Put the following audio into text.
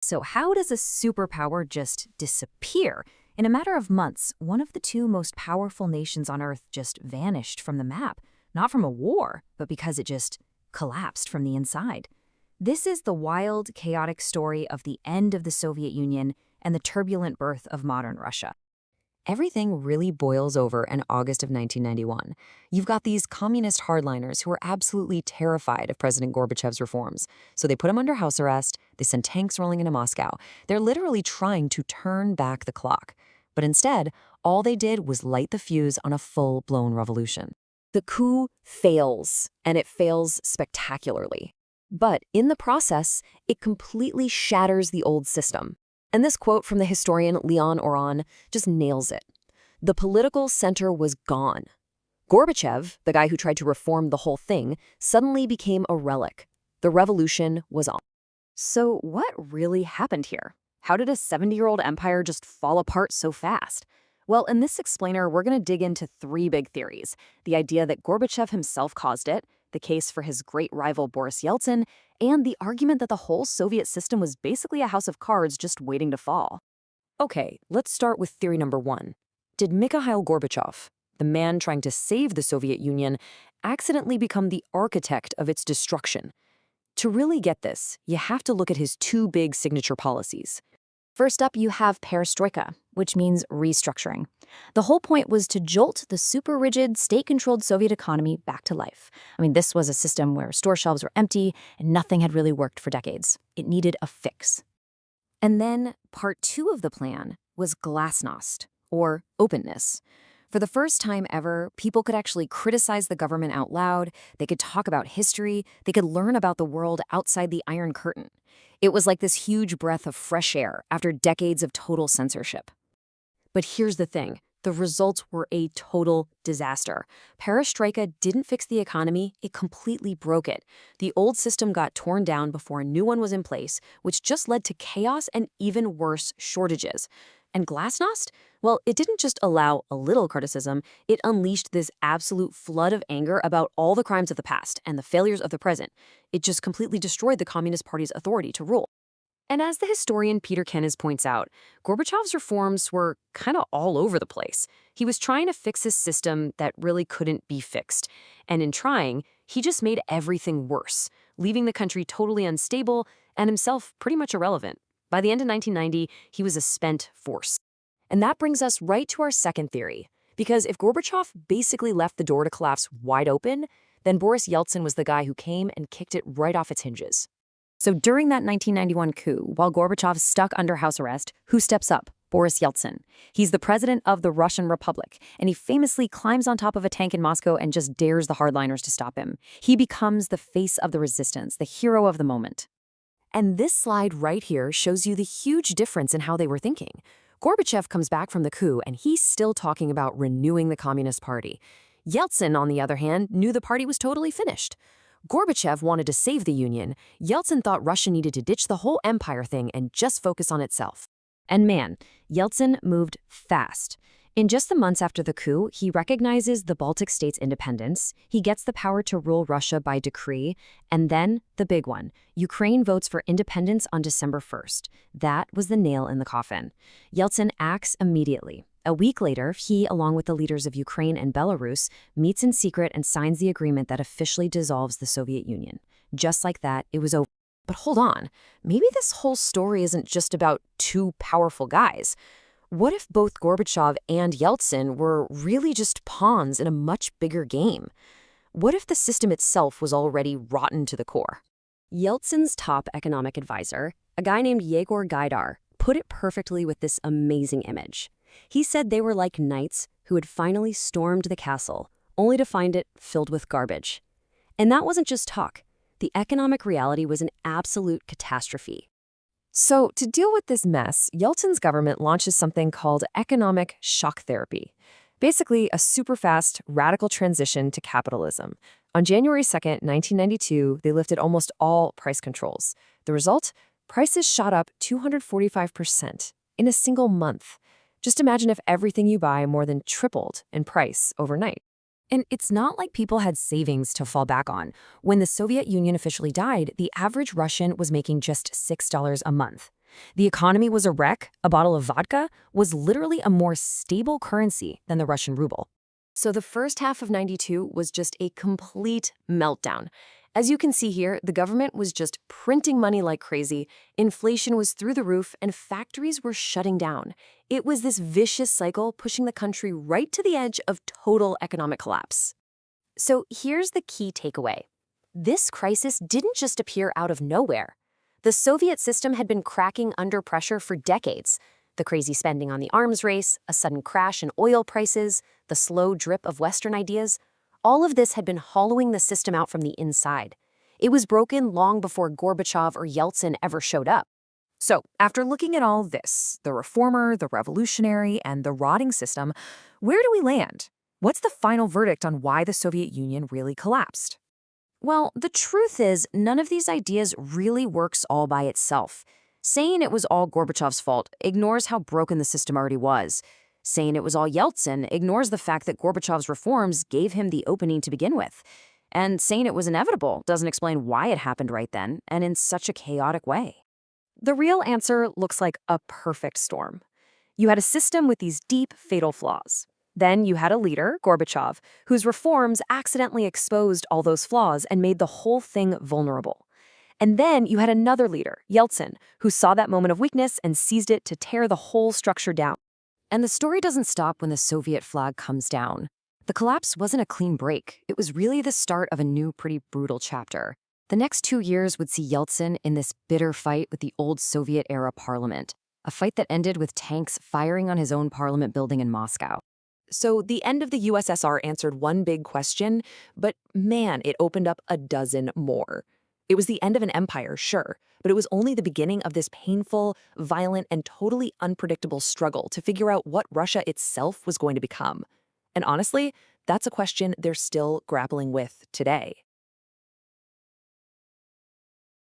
So how does a superpower just disappear? In a matter of months, one of the two most powerful nations on Earth just vanished from the map, not from a war, but because it just collapsed from the inside. This is the wild, chaotic story of the end of the Soviet Union and the turbulent birth of modern Russia. Everything really boils over in August of 1991. You've got these communist hardliners who are absolutely terrified of President Gorbachev's reforms. So they put him under house arrest, they send tanks rolling into Moscow. They're literally trying to turn back the clock. But instead, all they did was light the fuse on a full-blown revolution. The coup fails, and it fails spectacularly. But in the process, it completely shatters the old system. And this quote from the historian Leon Oron just nails it. The political center was gone. Gorbachev, the guy who tried to reform the whole thing, suddenly became a relic. The revolution was on. So what really happened here? How did a 70-year-old empire just fall apart so fast? Well, in this explainer, we're going to dig into three big theories. The idea that Gorbachev himself caused it, the case for his great rival Boris Yeltsin, and the argument that the whole Soviet system was basically a house of cards just waiting to fall. Okay, let's start with theory number one. Did Mikhail Gorbachev, the man trying to save the Soviet Union, accidentally become the architect of its destruction? To really get this, you have to look at his two big signature policies. First up, you have perestroika, which means restructuring. The whole point was to jolt the super rigid, state-controlled Soviet economy back to life. This was a system where store shelves were empty and nothing had really worked for decades. It needed a fix. And then part two of the plan was glasnost, or openness. For the first time ever, people could actually criticize the government out loud, they could talk about history, they could learn about the world outside the Iron Curtain. It was like this huge breath of fresh air after decades of total censorship. But here's the thing. The results were a total disaster. Perestroika didn't fix the economy, it completely broke it. The old system got torn down before a new one was in place, which just led to chaos and even worse, shortages. And glasnost? Well, it didn't just allow a little criticism, it unleashed this absolute flood of anger about all the crimes of the past and the failures of the present. It just completely destroyed the Communist Party's authority to rule. And as the historian Peter Kennis points out, Gorbachev's reforms were kind of all over the place. He was trying to fix a system that really couldn't be fixed. And in trying, he just made everything worse, leaving the country totally unstable and himself pretty much irrelevant. By the end of 1990, he was a spent force. And that brings us right to our second theory. Because if Gorbachev basically left the door to collapse wide open, then Boris Yeltsin was the guy who came and kicked it right off its hinges. So during that 1991 coup, while Gorbachev's stuck under house arrest, who steps up? Boris Yeltsin. He's the president of the Russian Republic, and he famously climbs on top of a tank in Moscow and just dares the hardliners to stop him. He becomes the face of the resistance, the hero of the moment. And this slide right here shows you the huge difference in how they were thinking. Gorbachev comes back from the coup, and he's still talking about renewing the Communist Party. Yeltsin, on the other hand, knew the party was totally finished. Gorbachev wanted to save the Union. Yeltsin thought Russia needed to ditch the whole empire thing and just focus on itself. And man, Yeltsin moved fast. In just the months after the coup, he recognizes the Baltic states' independence, he gets the power to rule Russia by decree, and then the big one. Ukraine votes for independence on December 1st. That was the nail in the coffin. Yeltsin acts immediately. A week later, he, along with the leaders of Ukraine and Belarus, meets in secret and signs the agreement that officially dissolves the Soviet Union. Just like that, it was over. But hold on, maybe this whole story isn't just about two powerful guys. What if both Gorbachev and Yeltsin were really just pawns in a much bigger game? What if the system itself was already rotten to the core? Yeltsin's top economic advisor, a guy named Yegor Gaidar, put it perfectly with this amazing image. He said they were like knights who had finally stormed the castle, only to find it filled with garbage. And that wasn't just talk. The economic reality was an absolute catastrophe. So, to deal with this mess, Yeltsin's government launches something called economic shock therapy. Basically, a super fast, radical transition to capitalism. On January 2nd, 1992, they lifted almost all price controls. The result? Prices shot up 245% in a single month. Just imagine if everything you buy more than tripled in price overnight. And it's not like people had savings to fall back on. When the Soviet Union officially died, the average Russian was making just $6 a month. The economy was a wreck. A bottle of vodka was literally a more stable currency than the Russian ruble. So the first half of 92 was just a complete meltdown. As you can see here, the government was just printing money like crazy, inflation was through the roof, and factories were shutting down. It was this vicious cycle pushing the country right to the edge of total economic collapse. So here's the key takeaway. This crisis didn't just appear out of nowhere. The Soviet system had been cracking under pressure for decades. The crazy spending on the arms race, a sudden crash in oil prices, the slow drip of Western ideas, all of this had been hollowing the system out from the inside. It was broken long before Gorbachev or Yeltsin ever showed up. So, after looking at all this, the reformer, the revolutionary, and the rotting system, where do we land? What's the final verdict on why the Soviet Union really collapsed? Well, the truth is, none of these ideas really works all by itself. Saying it was all Gorbachev's fault ignores how broken the system already was. Saying it was all Yeltsin ignores the fact that Gorbachev's reforms gave him the opening to begin with. And saying it was inevitable doesn't explain why it happened right then and in such a chaotic way. The real answer looks like a perfect storm. You had a system with these deep, fatal flaws. Then you had a leader, Gorbachev, whose reforms accidentally exposed all those flaws and made the whole thing vulnerable. And then you had another leader, Yeltsin, who saw that moment of weakness and seized it to tear the whole structure down. And the story doesn't stop when the Soviet flag comes down. The collapse wasn't a clean break. It was really the start of a new, pretty brutal chapter. The next 2 years would see Yeltsin in this bitter fight with the old Soviet-era parliament, a fight that ended with tanks firing on his own parliament building in Moscow. So the end of the USSR answered one big question, but man, it opened up a dozen more. It was the end of an empire, sure, but it was only the beginning of this painful, violent, and totally unpredictable struggle to figure out what Russia itself was going to become. And honestly, that's a question they're still grappling with today.